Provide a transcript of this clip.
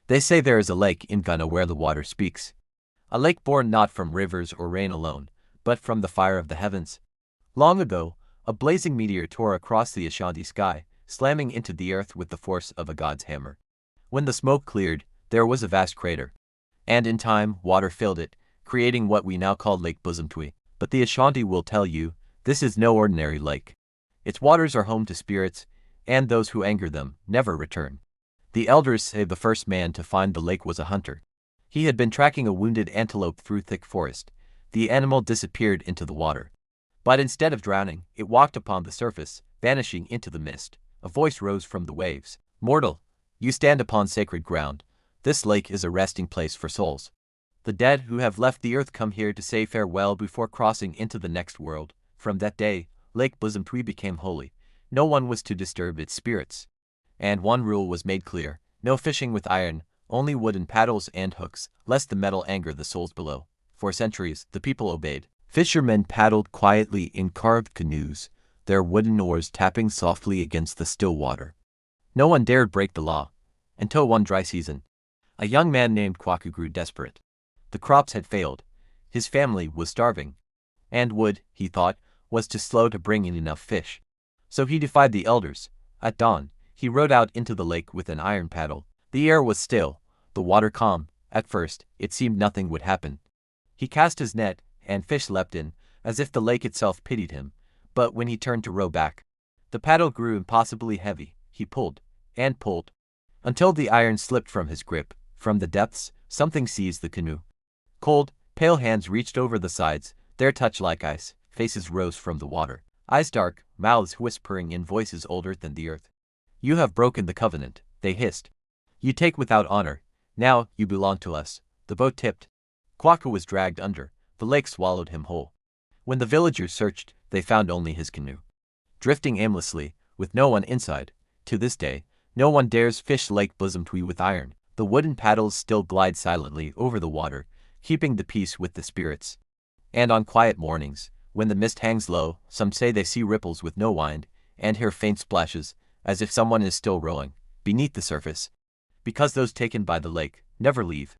They say there is a lake in Ghana where the water speaks. A lake born not from rivers or rain alone, but from the fire of the heavens. Long ago, a blazing meteor tore across the Ashanti sky, slamming into the earth with the force of a god's hammer. When the smoke cleared, there was a vast crater. And in time, water filled it, creating what we now call Lake Bosomtwe. But the Ashanti will tell you, this is no ordinary lake. Its waters are home to spirits, and those who anger them never return. The elders say the first man to find the lake was a hunter. He had been tracking a wounded antelope through thick forest. The animal disappeared into the water. But instead of drowning, it walked upon the surface, vanishing into the mist. A voice rose from the waves. Mortal, you stand upon sacred ground. This lake is a resting place for souls. The dead who have left the earth come here to say farewell before crossing into the next world. From that day, Lake Bosomtwe became holy. No one was to disturb its spirits. And one rule was made clear: no fishing with iron, only wooden paddles and hooks, lest the metal anger the souls below. For centuries, the people obeyed. Fishermen paddled quietly in carved canoes, their wooden oars tapping softly against the still water. No one dared break the law, until one dry season. A young man named Kwaku grew desperate. The crops had failed. His family was starving. And wood, he thought, was too slow to bring in enough fish. So he defied the elders. At dawn, he rowed out into the lake with an iron paddle. The air was still, the water calm. At first, it seemed nothing would happen. He cast his net, and fish leapt in, as if the lake itself pitied him. But when he turned to row back, the paddle grew impossibly heavy. He pulled, and pulled, until the iron slipped from his grip. From the depths, something seized the canoe. Cold, pale hands reached over the sides, their touch like ice. Faces rose from the water, eyes dark, mouths whispering in voices older than the earth. You have broken the covenant, they hissed. You take without honor. Now you belong to us. The boat tipped. Kwaku was dragged under. The lake swallowed him whole. When the villagers searched, they found only his canoe, drifting aimlessly, with no one inside. To this day, no one dares fish Lake Bosomtwe with iron. The wooden paddles still glide silently over the water, keeping the peace with the spirits. And on quiet mornings, when the mist hangs low, some say they see ripples with no wind, and hear faint splashes, as if someone is still rowing, beneath the surface. Because those taken by the lake never leave.